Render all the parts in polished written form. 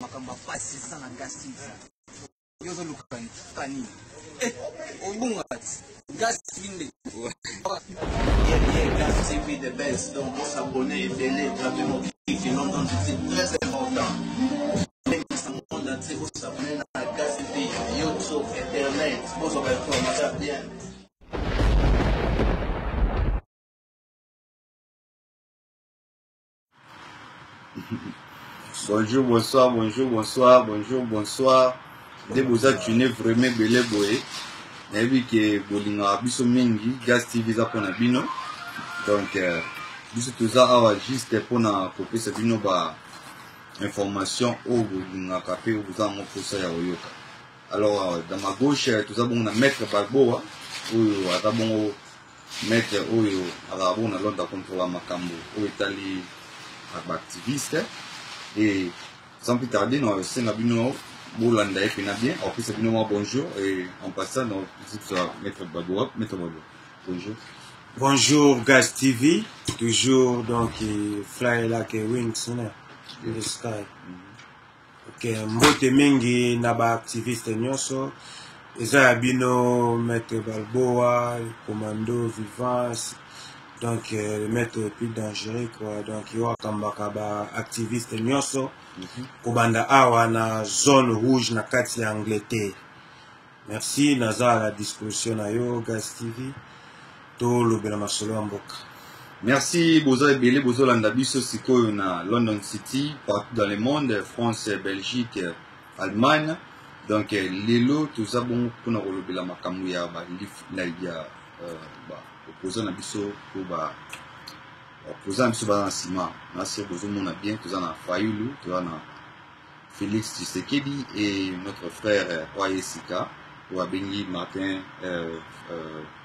makamba pasi sana Gas TV. Yozo lukani kani. Obungati. Gas TV. Yeah, Gas TV the best. Donc pour s'abonner et belé, taper mon clic et non c'est très important. Monde entier pour s'abonner à Gas TV, YouTube, Internet, pour s'en faire bien. Bonjour, bonsoir, bonjour, bonsoir, bonjour, bonsoir. Dès que vous êtes vraiment belé boé, et puis que bolinga biso mingi, Gas TV za pona bino. Donc, biso tout ça awa juste pour na couper ce bino ba information au bolinga kapé ou vous en pour ça ya oyoka. Alors, dans ma gauche, tout ça bon na Maître Balboa, ou ata bon Maître oyo ala bon na londa contrôler makambo, ou etali activiste. Et sans plus tarder, nous sommes bien, Bolanda et bien. En plus, c'est bien bonjour et en passant, nous sommes Maître Balboa. Bonjour. Bonjour Gas TV, toujours donc fly like a wings in the sky. Ok, mbote mingi naba activiste nyonso. Eza bino Maître Balboa, commando Vivance. Donc, le maître le plus dangereux, quoi. Donc, il y a un activiste nyoso, Kobanda Awa na zone rouge na kati ya Angleterre. Merci, naza à la disposition na yo, Gas TV. To lobela masolo ya mboka. Merci, Bozo Ebele, Bozo Landabiso, Siko na London City, partout dans le monde, France, Belgique, Allemagne. Donc, lelo, tout ça bon, pour nous lobela makamu ya ba opposant na biso pour ba opposant biso ba na ciment na c'est besoin mon bien tout ça na Fayulu tout ça na Félix Tshisekedi et notre frère Oyesika ou Bengi Martin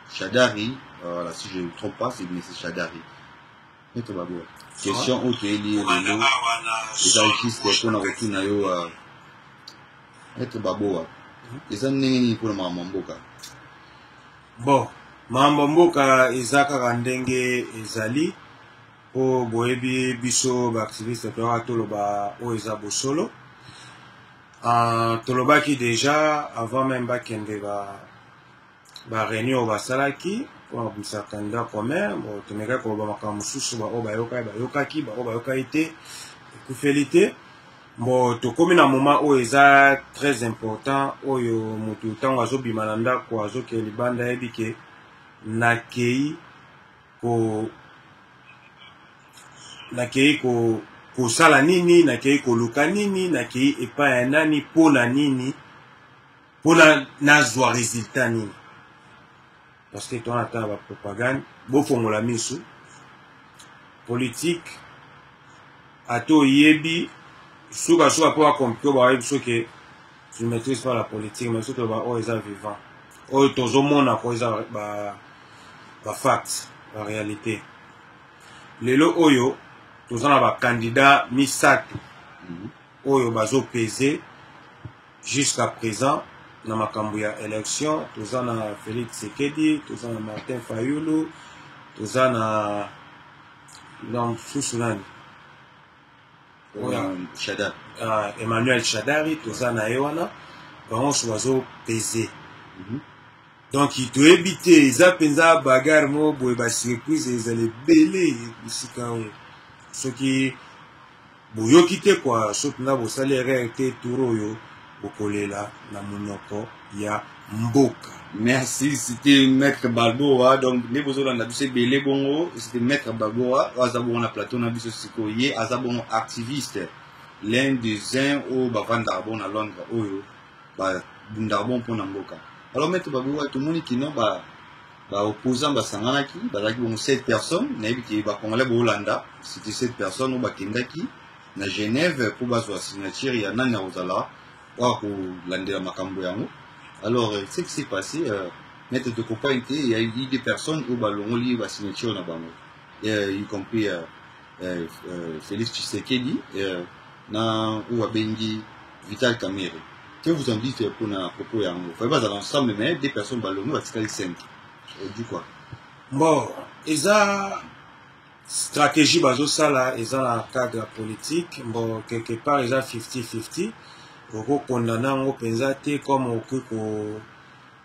Chadari voilà si je ne me trompe pas c'est Chadari Maître Balboa question autre lié les artistes qu'on a reçu na yo Maître Balboa les année pour le mamboka bon mambo mboka ezaka kandenge ezali po boyebi biso ba activiste toka toloba o eza bosolo tolobaki déjà avant même bakende ba réunion basalaki pour abisa candidat commun bon tomeka ko ba makambo susu ba o bayokaki ba o bayokai te ekufelite bon tokomi na moment o eza très important oyo mutu ntango azobima na ndako azoke libanda yebi ke nakei ko sala nini nakei ko luka nini nakei epa ya nani pona nini pona nazwa résultat nini parce que ton ata ba propagande bo fongola misu politique ato yebi suka po akompio ba yebi soke tu maîtrises pas la politique mais surtout ba o eza vivant o tozomona ko eza ba fact, la réalité. Lelo oyo, tous en ba candidat misato. Oyo bazo pesé jusqu'à présent na makambo ya élection, tous en a Félix Tshisekedi, tous en a Martin Fayulu, tous en a donc Sousoulane. Chadari. Emmanuel Chadari, tous en a Ewana, on bazo pesé. Donc il doit éviter les apenza bagarre mo boy ba surprise ils allaient belé bisika ce qui boyo kité quoi sauf na bo salaire était turoyo bokolela na monoko ya mboka. Merci, c'était Maître Balboa donc les besoins na bise belé bongo c'était Maître Balboa azabo na plateau na biso sikoye azabo activiste l'un des uns au bavanda bon à Londres oyo ba bundarbon pour na mboka. Alors, Maître Balboa, tout le monde qui n'a pas opposant, Sanganaki, bon 7 personnes, Congolais Hollanda, c'était 7 personnes, au Kendaki, na Genève, pour la signature, il y a Nana Rosala, pour l'Andé Makamboyamo. Alors, ce qui s'est passé, Maître de Copain, il y a eu des personnes au ballon, il y a la signature, y compris Félix Tshisekedi, ou Bengi Vital Kamerhe. Que vous en dites pour un propos et un mot? Il faut pas l'ensemble, mais des personnes ballonnées, parce qu'elles sont. Du quoi? Bon, Eza stratégie bazo sala eza na cadre politique bon quelque part eza 50-50 oko condamner ngo penza te comme okoki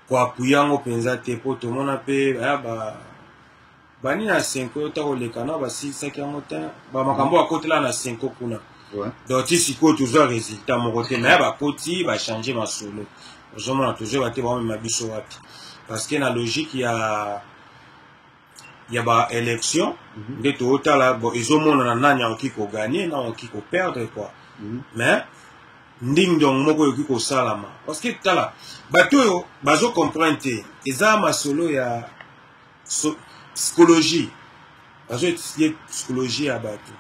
ko appuyer ngo penza te po to mona pe ba bani na 5 ota koleka na ba 6 yango te ba makambo akotela na 5 kuna donc ti siko toujours résultat mon côté mais ba koti ba changer masolo ozomona toujours ba te ba ma biso wapi parce que na logique il y a ba élection de tout là bon ils ont mon nanya qui ko gagner na qui ko perdre quoi mais nding dong moko yoki ko salama parce que tala bato yo bazo comprendre eza masolo ya psychologie bazo étudier psychologie ya bato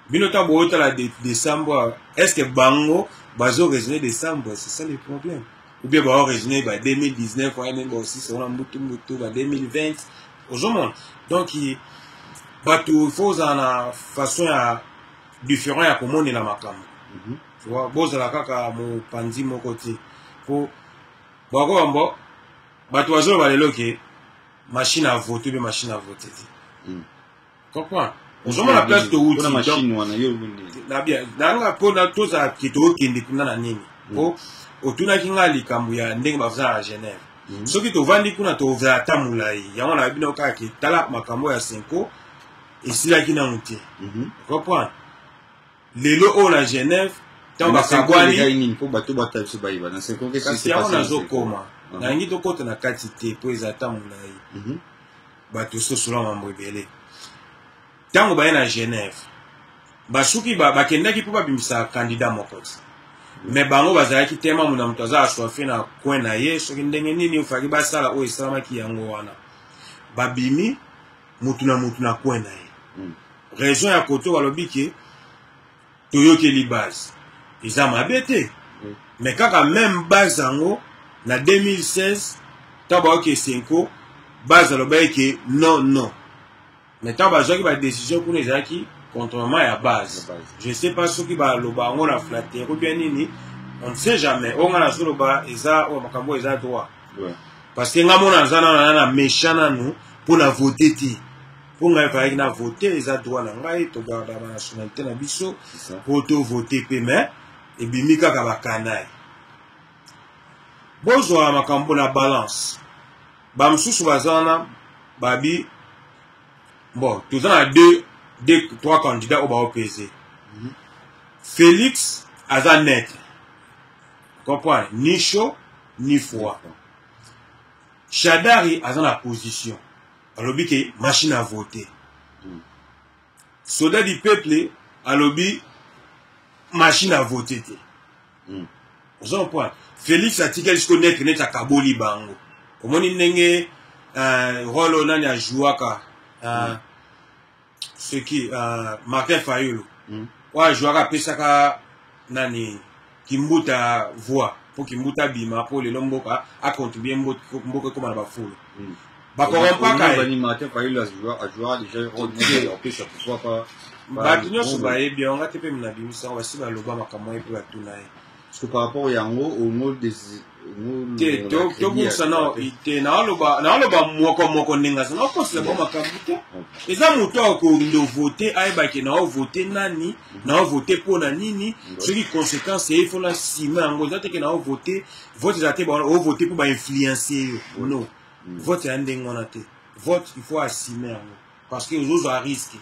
bino ta bo tala décembre est-ce que bango bazo raisonner décembre c'est ça le problème ou bien ba raisonner ba 2019 ou même aussi c'est on mutu ba 2020 aujourd'hui donc bato faut en façon ya différent ya komona la makambo tu vois bozala kaka mo pandi mo côté pour bako ambo bato bazo balelo machine à voter bien machine à voter comprends aujourd'hui la place de outil machine wana yo na bien nanga ko na to za kito kindi kuna na nini po otuna kinga likambu ya ndenge baza à Genève soki to vandi kuna to vya tamulai yango na bino kaka tala makambo ya 5 esila kina muti comprends lelo o na Genève tant bakagwani ni po bato batabiso baiba na 5 que c'est pas na zo koma na ngi to kota na kati te po eza tamulai bato so solo mambo ebele tango ba na Genève basuki bakendaki po babimisa candidat mokoti mais bango bazalaki tema muna mutu aza aswafe na coin na ye soki ndenge nini ofaki basala oyo esalamaki yango wana babimi mutu na coin na ye raison ya koto balobi ke toyokeli base eza mabe te mais kaka même base yango na 2016 ntango bayoki 5 base alobaki ke non mais ntango bazwaki badécision kuna ezalaki contrairement à base. Je ne sais pas ce qui va le bas, on a flatté, ou bien nini, on ne sait jamais. On a sur le bas, et ça, on a droit. Parce que nous avons un méchant à nous pour la voter. Pour nous faire voter, ils ont droit à la nationalité, pour voter, mais, et bien, Mika Kabakanaï. Bonjour, ma cambo la balance. Bamsous Bazana, Babi, bon, tout ça a deux. 3 candidats au bas opposé. Félix aza net. Comprends? Ni chaud, ni froid. Chadari aza la position. Alobi ke machine à voter. Soldat du peuple alobi machine à voter. Vous comprenez? Félix a tiqué jusqu'au net à Kaboli bango. Comment il n'enge rôle nani a jouaka. Ce qui Martin Fayulu wa jouera pesaka nani kimbuta voix pour kimbuta bima pour les lomboka a contribuer mboka comme na bafulu ba corrompa ka ni Martin Fayulu a joué déjà on peut se pourquoi pas ba tinyo so ba ebi on ngate pe mina bimisa on va si ba loba makamwa epi ba tunaye parce que par rapport yango au mot des to busa na ite na loba moko ninga na ko se ba makambuta eza mutu ko ndo voter aiba ke na voter nani na voter pour na nini ce qui conséquence il faut la sima ngo zate ke na voter vote zate ba voter pour ba influencer non vote ya ndengo na te vote il faut assumer ngo parce que aux à risque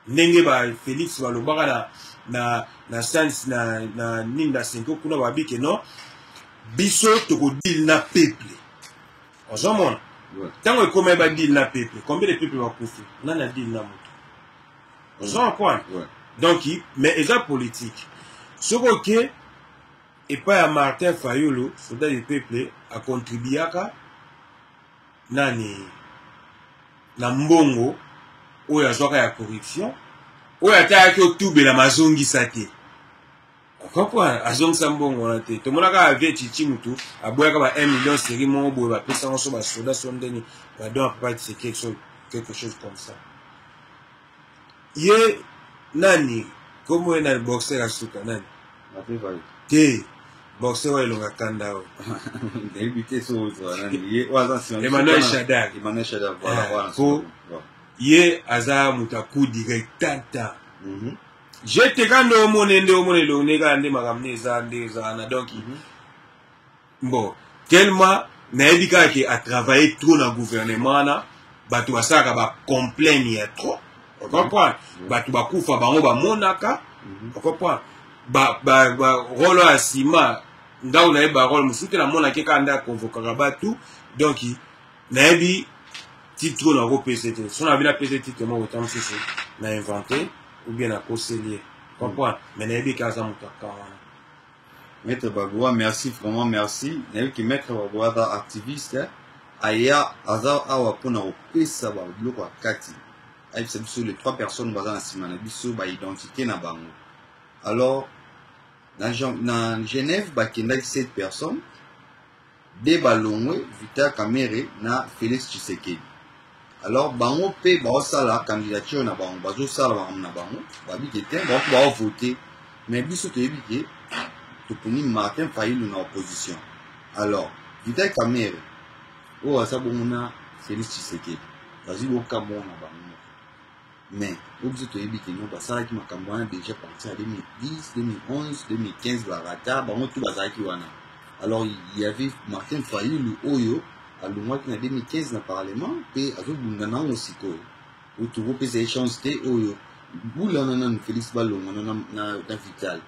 ndenge ba Félix ba lobaka na science na ninda 5 kuna ba bike non biso toko deal na peuple ozomona tango ekoma ba deal na peuple combien de peuple va koufi nana deal na moto ozomona donc mais eza politique soko ke et pas à Martin Fayulu soldat du peuple a contribuaka nani na mbongo oyo azwaka ya corruption oyo atayaki otubela mazongisa te comprends azongisa mbongo na te tomonaka avie chichi mutu aboyaka ba 1 million série mo boye bapesa ngo so basoda so ndeni badon pas c'est quelque chose comme ça ye nani komo ena boxer asuka nani te boxer wa ilonga kanda o débité so nani ye waza Emmanuel Shadar voilà ko ye aza mutaku direct tata j'étais quand le monde le nega ande magamne za na donc bon tellement naebika ki a travaillé trop dans gouvernement na batu basaka ba complain ya trop comprendre batu bakufa bango ba monaka comprendre ba rolo asima ndao na ba rolo musute la monaka kanda convoquera batu donc naebi titre na PCT son avait la PCT que moi autant c'est na inventé ou bien à conseiller comprendre mais naebi kaza mutaka Maître Bagua, merci, vraiment merci. Nayebi ki Maître Bagua da activiste, aya aza awa pona opesa ba biloko akati. Ayi biso les 3 personnes baza na sima na biso ba identité na bango. Alors dans Genève bakendaki 7 personnes, de balongwe Vital Kamerhe na Félix Tshisekedi. Alors bango pe baosala candidature na bango, bazosala bango na bango, babiki te ba voter. Mais biso toyebi ke Toponi Martin Fayulu na opposition. Alors, Vital Kamerhe, oh, Asabomona, Félix Tshisekedi. Vas-y, au Cameroun, na bango. Mais, au bout de l'ébiquet, nous, ça qui m'a Cameroun déjà parti en 2010, 2011, 2015, Barata, bango tout bazar qui wana. Alors, il y avait Martin Fayulu, Oyo, à l'mois qui en 2015 dans le Parlement, et à tout Bundana aussi, où tu vois que c'est échange de Oyo. Boula nan Félix Ballon, na Vital.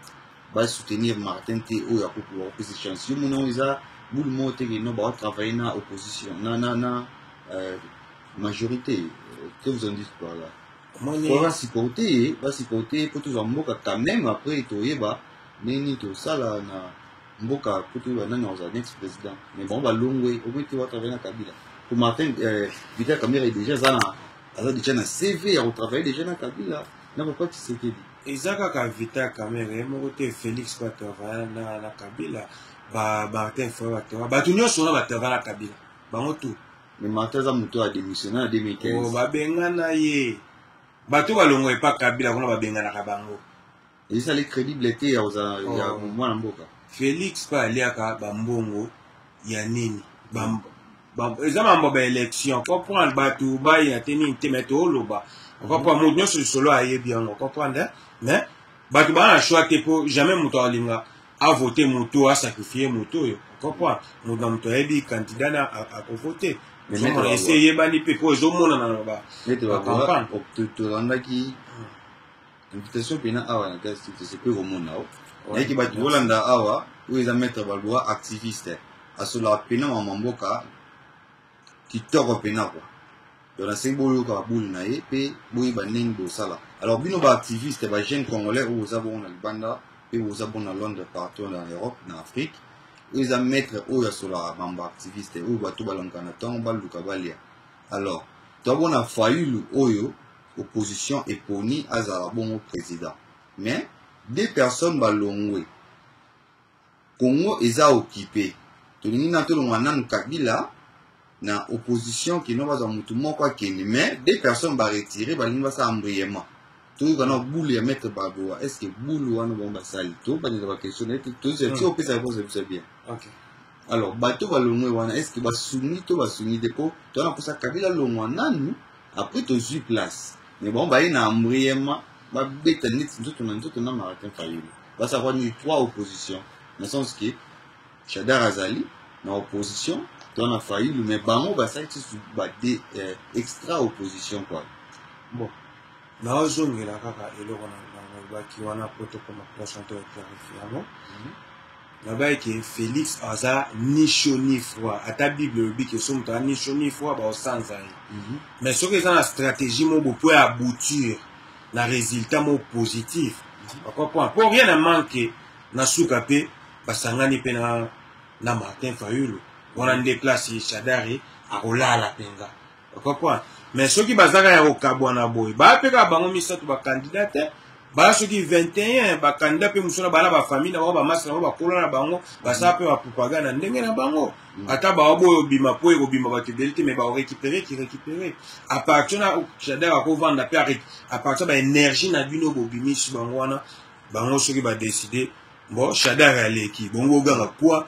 Va soutenir Martin T. Oyo pour ces chansons. Mon isa boule mote que nous va travailler na opposition, na majorité. Que vous en dites par là? On va supporter pour tous en mboka quand même après toyeba neni to sala na mboka pour tout na nos ex-président. Mais bon va longwe au moins tu vas travailler na Kabila. Pour Martin Vital Kamerhe déjà ça na déjà na CV à travailler déjà na Kabila. Na pourquoi tu sais que Ezaka ka Vital Kamerhe mo te Félix kwa travailler na Kabila ba Martin Fayulu travailler ba tunyo sona ba travailler na Kabila bango tout mais Martin za muto a démissionné en 2015 oh ba bengana ye bato balongo e pa Kabila kuna ba bengana ka bango et ça les crédibilité ya mwana mboka Félix pa aliaka ba mbongo ya nini ba ezama mbo ba élection comprendre bato ba ya teni temeto loba on comprend mon nyonso solo aye bien on comprendre mais bato ba na choix te po jamais muto alinga a voter muto a sacrifier muto yo on comprend muto ebi candidat na a voter mais on essayer bani pe po zo mona na ba mais tu vas comprendre tu landaki invitation pena awa na gaz c'est peu au monde là et qui ba Holanda awa où ils mettre Bagua activiste à cela pena mamboka qui tord pena quoi. Donc la symbole ka boule na ye pe boyi baneng do sala. Alors bino ba activiste ba jeune congolais où vous avez na Banda et vous avez na Londres partout en Europe, en Afrique. Où ils mettre oya sur la bamba activiste où ba to balonga na tamba luka balia. Alors, toi on a Fayulu oyo opposition et poni azala bon président. Mais des personnes balongwe Congo eza occupé. Tolini na to longana Kabila na opposition qui n'ont pas un mouton moko kende mais des personnes va retirer ba linga sa embrièmement tout kana boule ya mettre Bagua est-ce que boule wana bomba sali to ba ni ba questionner tout c'est tu opesa réponse c'est bien OK alors bato ba longwe wana est-ce que ba soumis dépôt to na posa Kabila longwa nanu après to ju place mais bon ba ina embrièmement ba beta nit tout na Martin Fayulu va savoir ni 3 oppositions dans le sens que Chadar Azali na opposition on a failli mais bango ba ça qui extra opposition quoi bon na ozongela kaka eloko na ba ki wana poto comme pourcentage clarifier na ba ki Félix aza ni chaud ni froid ata bible bi que son ta ni chaud ni froid ba osanza mais ce que ça la stratégie mo pour aboutir na résultat mo positif comprend pour rien ne manquer na soukape ba sangani pe na Martin Fayulu on a déclassé Chadari à Olala Penga. Pourquoi? Mais ceux qui bazaka ya okabwana boy, ba peka bango misatu ba candidat, ba ceux qui 21 ba candidat pe musona bala ba famille na ba masala ba kola na bango, ba sa pe ba propaganda ndenge na bango. Ata ba obo bima po e bima ba fidélité mais ba récupérer à partir na Chadari ko vendre pe à partir ba énergie na bino bo bimi su bango wana, bango ceux qui ba décider bon Chadari aleki, bongo ganga quoi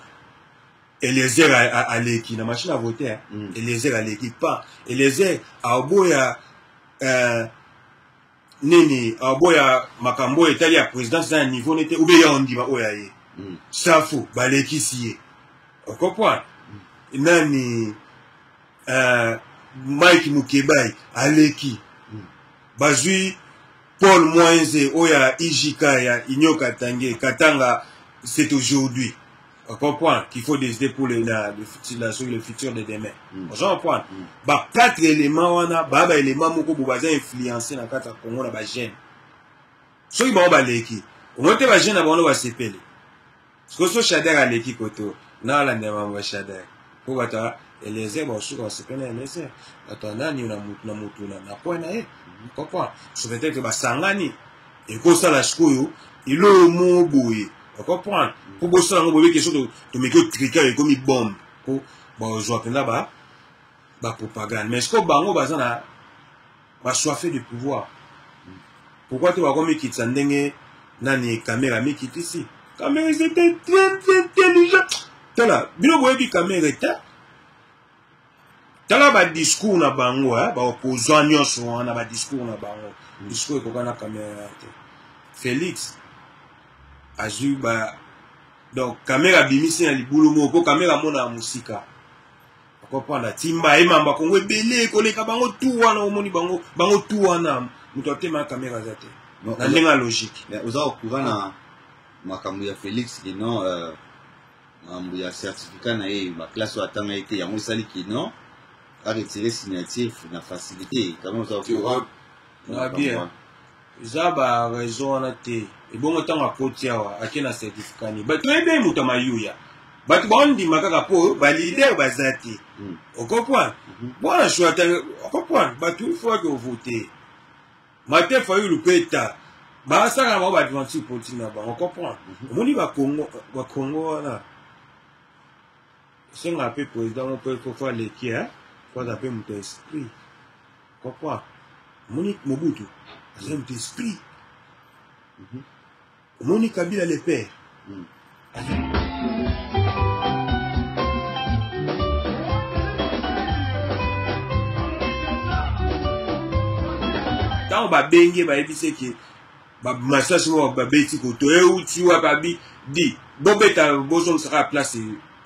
Eliezer à l'équipe, la machine à voter, Eliezer à l'équipe pas. Eliezer à Oboya nini aboya makambo etali ya présidence na niveau nete ube ya ondima oya ye safu balekisi ye okopwa nani Mike Mukebai aleki bazui Paul Moenze oya Ijika ya Inyoka Katanga c'est aujourd'hui on comprend qu'il faut décider pour le futur de demain on comprend ba 4 éléments wana ba éléments moko bobaza influencer na kata Congo na ba jeune so iba ba leki on te ba jeune na bono ba sepele parce que so Shader aleki koto na la ndema ba Shader pour bata eleze ba su ko sepele eleze ata nani na mutu na point na e comprend so peut-être ba sangani et ko sala shikoyo ilo mo boye on comprend pour bosser on boye quelque chose de meko triquer comme une bombe pour ba joie penda ba propagande mais ce que bango bazana ba soifé de pouvoir pourquoi tu vas comme qui tsandenge nani caméra mais qui ici caméra c'était très intelligent tala bino boye bi caméra ta tala ba discours na bango ba opposant nyonso na ba discours na bango discours ko kana caméra Félix Azuba donc caméra bimisi na libulu moko caméra mona musika comprendre timba e mamba kongo ebele koleka bango tout wana omoni bango tout wana muto atema caméra zate na lenga logique mais oza okura na makambo ya Félix kino makambo ya certificat na ye ba classe atanga ete yango sali kino a retirer signature na facilité quand même oza okura na bien zaba raison na te et bon tanga kotiawa akena certificat ni ba to ebe muto mayuya batu bondi makaka po ba leader bazati on comprend bon choix on comprend batu il faut que voter matin fayu lupeta ba saka ba advance politique na ba on comprend moni ba Congo na senga pe président on peut faire les qui hein faut appeler mon esprit comprend moni Mobutu c'est un esprit moni Kabila le père tant ba bengi ba ebise ki ba massage mo ba beti ko to e uti wa ba bi di bobeta bozong sera place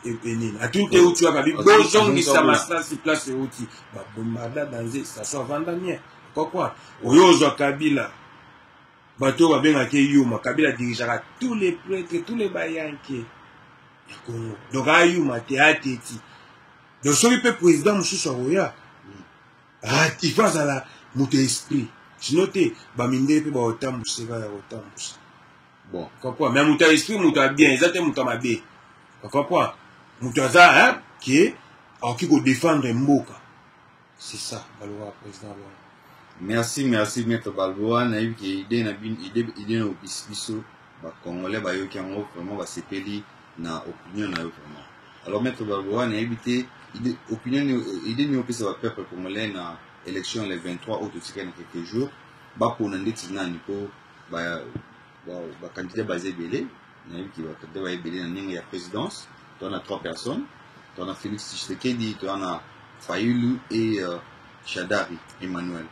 et nini atunte uti wa ba bi bozong ki sa massage place uti ba bombada danser ça soit vandamien pourquoi oyo zo Kabila bato ba benga ke Yuma Kabila dirigeara tous les prêtres tous les bayanki ya Congo donc Yuma théâtre donc celui peut président mususu oya il faut ça la muto esprit sinon te ba minde pe ba otambusa ba otambusa bon comprends mais muto esprit muto bien exactement muto mabe comprends muto za hein qui qui ko défendre mboka c'est ça balwa président. Merci maître Balboa na eu ki idée na bin idée no biso ba congolais ba yoki yango vraiment ba sepeli na opinion na yo vraiment alors maître Balboa na évité opinion idée ni opesa ba peuple congolais na élection le 23 août tika na quelques jours ba pour ndeti nani ko ba candidat basé belé na eu ki ba candidat ba belé na ninga ya présidence on a 3 personnes on a Félix Tshisekedi on a Fayulu et Shadari Emmanuel.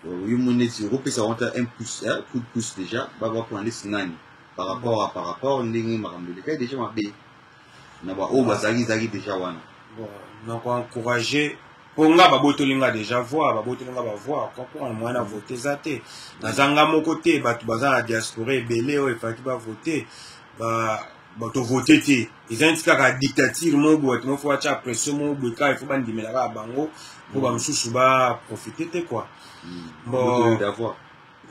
Oui, mon étude européenne, ça va un coup de pouce déjà, va voir pour un nani par rapport, on est marambulé, déjà ma bé. Na ba o bazali déjà wana. Bon, donc encourager pour nga ba botolinga déjà voir, ba botolinga ba voir, comprendre moi na voter zate. Na zanga mon côté, ba tu baza la diaspora belé o efaki ba voter, ba to voter té. Ils ont dit ka dictature mon bo, tu faut acha pression mon bo ka il faut ban dimela ka bango pour ba mususu ba profiter té quoi. Bon, d'avoir.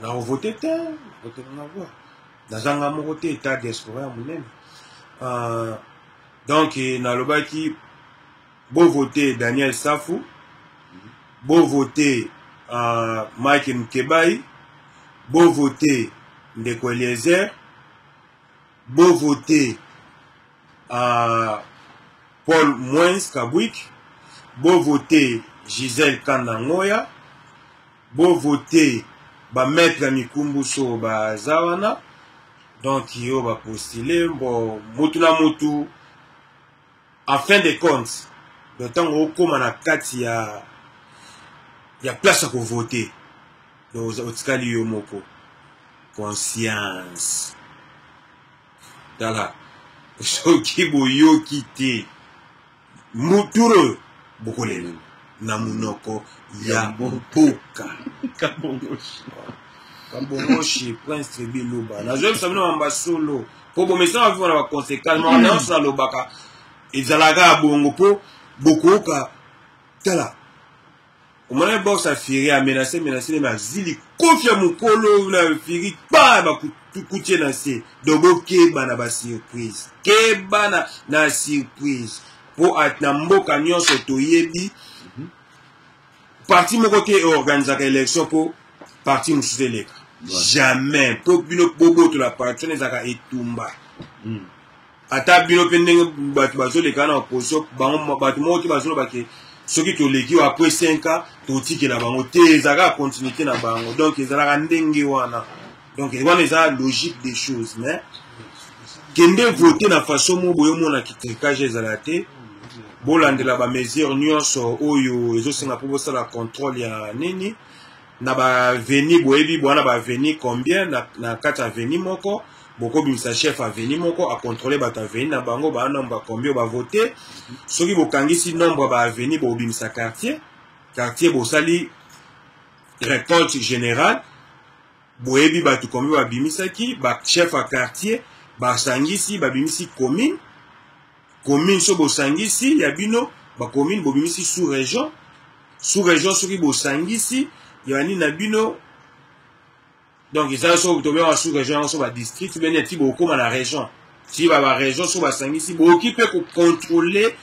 Na voter té, voter na voir. Na zanga mon côté état diaspora munene. Donc na lobaki beau voter Daniel Safou, beau voter Mike Mukebai, beau voter Ndeko Eliezer, beau voter Paul Moens Kabwik, beau voter Gisèle Kandangoya, beau voter ba maître Mikumbuso ba Zawana. Donc yo va postuler bon mutu na mutu en fin de compte le temps au comme na kati ya place à voter donc otikali yo moko conscience tala soki boyoki te muturo bokolela na munoko ya mboka Kambomoshi Prince Trebi Loba nazwe bisabino mamba solo po bomesa va vivre na conséquences mais on na lobaka ezalaka bongo po bokoka tala omona box afiri a menacé les mazili kofia mukolo na firi pa ba kutie na se dobo keba na ba surprise keba na surprise po atna mboka nyonso toyebi parti moko te organisaka élection po parti musuteleka jamais po bino bobo to la parti ezaka etumba ata bino pe ndenge bato bazoleka na opposition bango bato moko te bazolobake soki toleki après 5 ans totikela bango te ezalaka continuité na bango donc ezalaka ndenge wana donc wana eza logique des choses mais kende voter na façon mo boyo mona kitrikage ezala te bolandela ba mesure nyonso oyo ezosenga po bosala contrôle ya nini na ba veni boyebi bwana ba veni combien na kati ya veni moko boko bimisa chef a veni moko a contrôler bata veni na bango ba nombre combien ba voter soki bokangisi nombre ba veni bo bimisa quartier bosali récolte générale boyebi batu combien ba bimisaki ba chef a quartier ba sangisi ba bimisi commune so bosangisi ya bino ba commune bo bimisi sous région soki bosangisi yani na bino donc ils sont tombés en sous-région sur la district bien ti beaucoup dans la région si ba région sur ba sangisi bo qui peut contrôler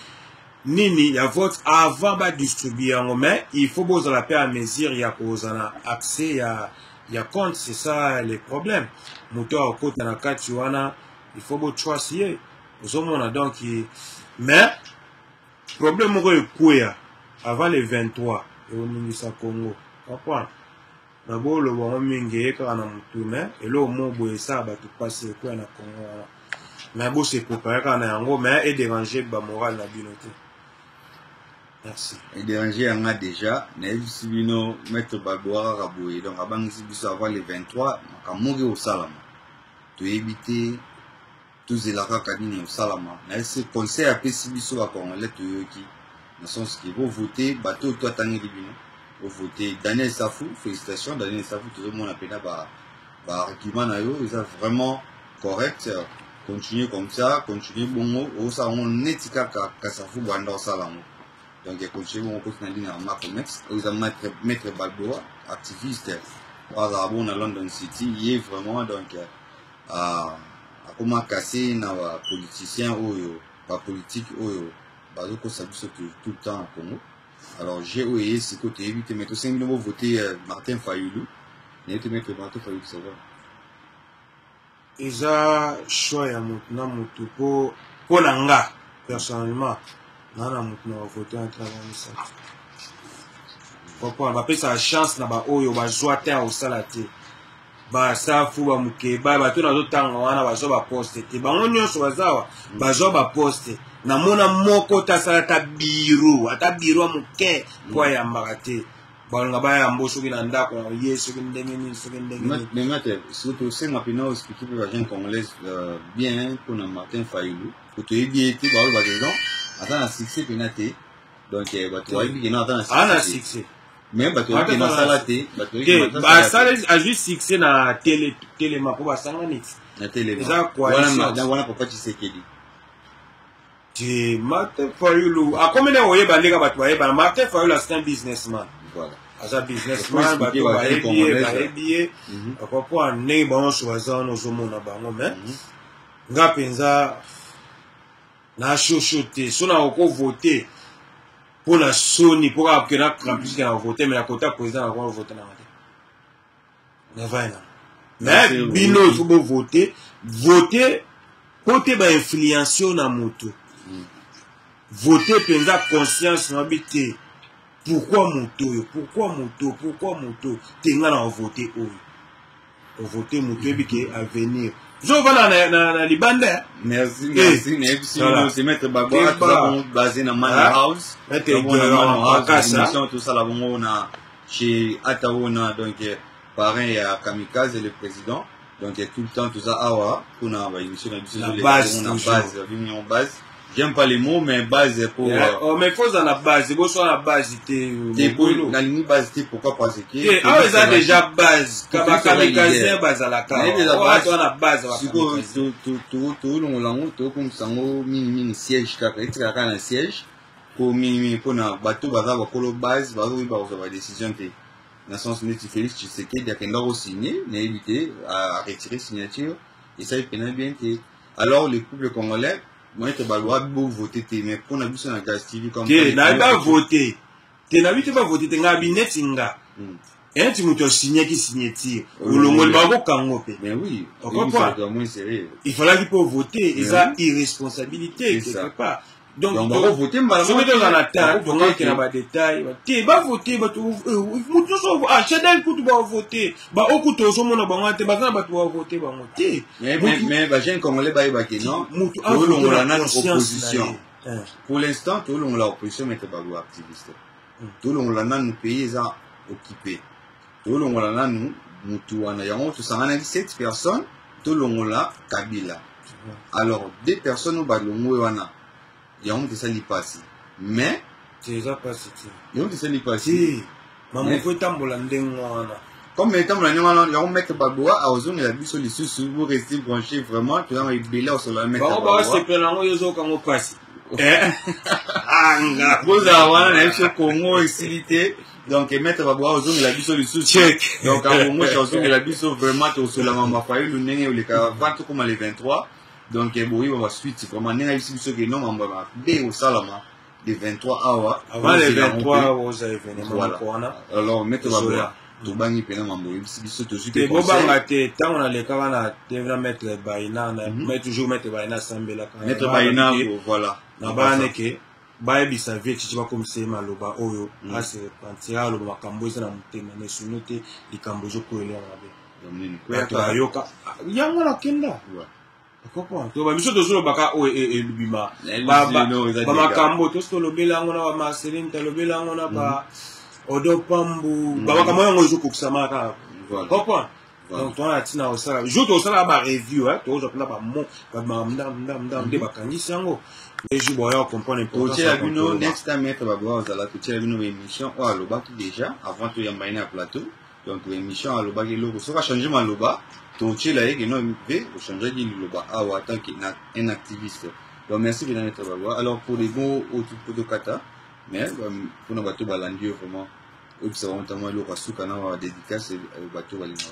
nini ya vote avant ba distribuer mais il faut boza la paix à mesure ya kozana accès ya compte c'est ça les problèmes moto au côté na kati wana il faut bo choisir ozomona donc mais problème moko ekoya avant les 23 et au ministre Congo comprendre na bolo ba mingi kaka na mutune elo mobo esa ba tu passer quoi na Congo mais bo se préparer kana yango mais et déranger ba moral na binote merci et déranger en a déjà na bino mettre Balboa Raboui donc abangi biso avant les 23 makamoge au salama to éviter tous les laka kadini au salama na ce conseil a pesi biso ba congolais to yoki na sens qui vont voter bateau to tangi bino au voter Daniel Safou, félicitations Daniel Safou, tout le monde appelle là argument na yo, ils sont vraiment correct, continuez comme ça, continuez bongo, au ça on etika ka Safou banda salamo. Donc continuez bongo continue na ligne en Macomex, ils ont maître Balboa, activiste, par rapport à London City, il est vraiment donc comment casser na politicien oyo, pas politique oyo, bazoko sabiso tout le temps au Congo. Alors j'ai oué ce côté éviter mais tout simplement voter Martin Fayoulou n'était mettre Martin Fayoulou ça va eza choix ya mutuna mutu po nanga personnellement nana mutuna voter entre ça pourquoi ba pesa la chance na ba oyo ba joie te au salate ba safu ba mukeba ba to na zotanga wana ba zo ba poste te ba nyonso bazawa ba zo ba poste na mona moko ta salata biru ata biru muke kwa ya mbakate balanga ba ya mboso ki na ndako na yeso ki ndenge ni so ki ndenge mais mate surtout c'est ma pina expliquer pour la gente congolaise bien pour na Martin Fayoulou pour te éviter ba raison ata na succès penate donc ba to aibi ki na ata na succès mais ba to ki na salate ba to ki ba salate a juste succès na télé ma ko ba sanga ni na télé eza kwa wana papa Tshisekedi Martin Fayoulou a combien de bandega batu ba Martin Fayoulou c'est un businessman voilà as a businessman batu ba ebiye papa ne bon choisir no zomo na bango mais nga penza na chochote sona ko voter pour la Sony pour que na campus na voter mais la quota président va voter na matin na vaina mais bino il faut voter pour te ba influencer na moto voter penza conscience na bité pourquoi moto tenga na voter oyo voter moto bike à venir je vais na libanda merci c'est mettre Balboa basé na Man House mettre Akasa tout ça là bon on a chez Ataona donc parrain et à Kamikaze, le président. Donc il y a tout le temps tout ça. Awa, pour la émission la base, en base. J'aime pas les mots, mais base pour. Oh, mais faut dans la base. C'est beau soit la base. T'es pour la ligne base. T'es pourquoi parce que. Ah, ils ont déjà base. Kamikaze base à la carte. On a base. Tout le monde tout comme ça, mini siège carré, un siège. Pour mini pour na bateau baza bakolo base, bazo oui bazo décision te. Dans le sens où Félix Tshisekedi a qu'un signé, n'a évité à retirer signature et ça il pénal bien te. Alors le couple congolais. Moi, je vais voter, mais pour la bouche, on a Gaz TV comme ça. Tu n'as pas voté. Tu n'as pas voté. Tu n'as pas voté. Tu n'as pas signé qui signature. Ou le mot de Kango. Mais oui, il fallait qu'il puisse voter. Ils ont irresponsabilité quelque part. Donc, on va voter, mais on va dans la table, on va dans les détails. Tu vas voter, voter. Mais j'ai un Congolais non. Tout le monde a opposition. Pour l'instant, tout le monde a opposition, mais pas activiste. Tout le monde a nous pays occupé. Tout le monde a nous, tout 7 personnes, tout le monde a Kabila. Alors, 2 personnes au Balongo il y a un qui s'est passé. Mais, c'est ça passé. Il y a un qui s'est passé. Mais, faut tambola ndengwana. Comme étant le numéro, il y a un mec Baboua, à Ozone, il a vu sur les sous, vous restez branché vraiment, tu as un belé sur le mec. Baboua, c'est pas là, il y a un passe. Vous avez un chef Congo exilité. Donc, mettre Baboua Ozone, il a vu sur les sous. Check. Donc, à Congo, il a vu sur vraiment, sur la maman Faye, le nez, les 20 comme les 23. Donc, il va suite. Vraiment, il y a ici ce que non, B au Salama, les 23 hours. Avant les 23 hours, vous avez venu. Voilà. Alors, mettez Baboua. Tout bangi pena mambo. Et bon, tant on a les cas, on a mettre Baïna, mais toujours mettre Baïna Sambela. Mettre Baïna, voilà. Là-bas, Baïbi savait que tu vas comme c'est maloba, oyo, là c'est pantia, le makambo, c'est la montée, mais sur note, les cambojo pour aller en Yoka. Il y a un kenda. Comprends? Tu vas me dire que baka o et lubima. Makambo, tout ce que le bélang on a, Marceline, le bélang on a pas. Odo Pambu, Baba Kamoya Mojo Kuksama. Comprends? Donc, toi, tu as ça. Je te sers à review, hein. Tu as pas mon, et je vois comprendre un peu. Next time, mettre Baboua, vous allez écouter une émission. Oh, Aloba déjà, avant de y à plateau. Donc, l'émission Aloba qui est là. Ça va changer ma Loba. Tu as là, et non, vous changez de Loba. Ah, en tant qu'un activiste. Donc, merci de mettre Baboua. Alors, pour les mots autour de Kata. Mais pour nous bateau balandier vraiment c'est vraiment le rasuka na dédicace au bateau balino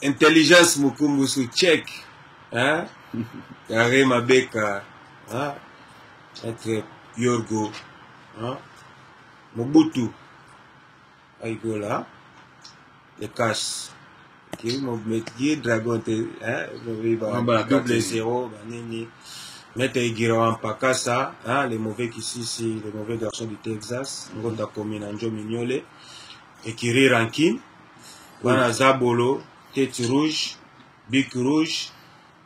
intelligence mukumbu su check hein carré mabeka hein être Yorgo hein Mobutu Aigola le cash qui mon métier dragon hein le double 0 banini Mettre Guirawan Pakasa, hein, les mauvais qui ici, les mauvais garçons du Texas, Ngonda Commune, Anjo Mignole, et Kiri Rankin, Bana Zabolo, Tête Rouge, Bic Rouge,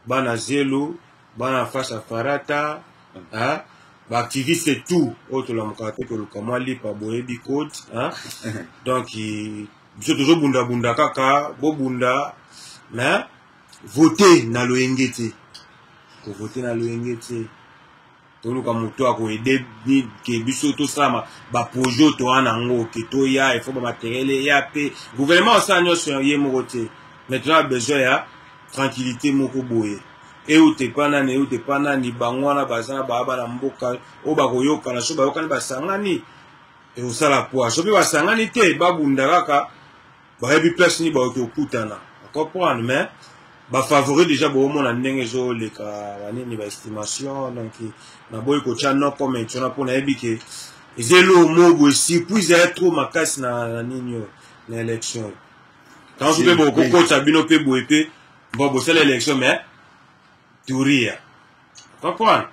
Bana Zelo, Bana Fasa Farata, hein, activiste et tout, autre la mokate que le Kamali, Paboebi Code, hein, donc, ils sont toujours Bunda Kaka, Bobunda, mais, voter dans le Ngete. Pour voter dans le NGT. Tout le monde a aidé que biso tout ça ba projet to anango que to ya il faut matériel ya pe gouvernement ça nous sur yé moté maintenant besoin ya tranquillité moko boye et ou te pana ni bangwana bazana ba na mboka o ba koyoka na so ba yoka ni basangani et au sala poa so bi basangani te ba bunda kaka ba hebi place ni ba okutana comprendre mais ba favori déjà bon mon ndenge zo le ka ni ba estimation donc na boy ko chano comme tu na pona ebike ezelo mogo si puis être trop makasi na ninyo na élection quand je peux beaucoup coach abino pe boepe bon c'est l'élection mais touria comprendre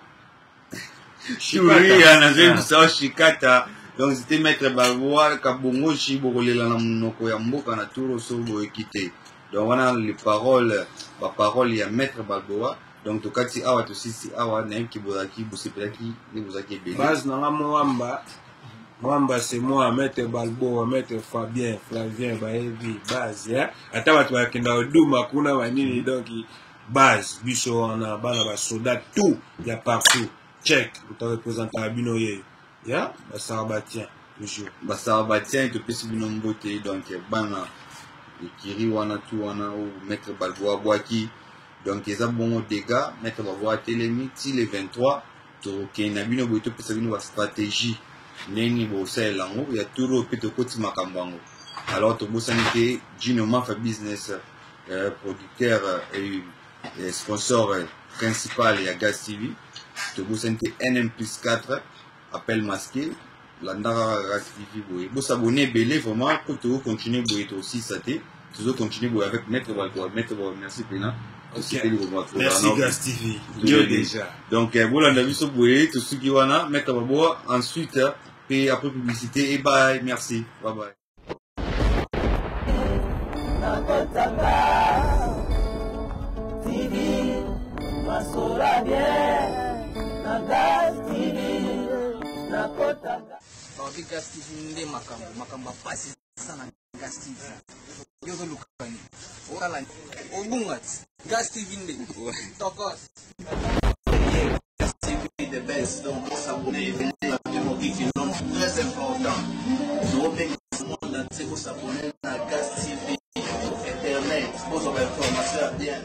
touria na zemi sa shikata donc c'était mettre Baboua kabongo shi bokolela na monoko ya mboka na turo so boekite. Donc, on a les paroles, la parole, il y a Maître Baboua. Donc, tout cas, si awa, tout si awa, n'a qui bouzaki, boussé pelaki, ni bouzaki belé. Base, n'a moamba, Mwamba c'est moi, Maître Balboa, Maître Fabien, Flavien, Baevi, base, ya. Ata watu wakenda oduma kuna wanini donc base, biso wana bana ba soldat tout, ya partout. Check, uta représenter abino ye. Ya, ba Sarabatien, toujours. Ba Sarabatien te pesi bino mbote donc bana Kiri wana tout wana ou Maître Balboa Boaki. Donc eza bongo dégâts, Maître Balboa Telemi ti le 23 to kena bino boito pesa bino ba stratégie. Neni bosa elango ya turo peto koti makambango. Alors to bosani ke Gino Mafa Business producteur et sponsor principal ya Gaz TV. To bosani ke NM+4 appel masqué landara Gaz TV boye. Bo s'abonner belé vraiment pour to continuer boye to aussi ça te. Toujours continuer boye avec Maître Balboa. Maître Balboa, merci Pena. Okay. Merci Gaz TV. Dieu déjà. Donc voilà, on a vu ce boye tout ce qui wana Maître Balboa ensuite. Et après publicité et bye, merci, bye bye. Gaz TV nde makambo pasi sana Gaz TV. Yozo lukani. Okala obungati. Gaz TV nde. Tokos. Gaz TV the best. Donc on s'abonner très important. Nous remercions de s'abonner à Gaz TV, Internet, pour vos informations bien.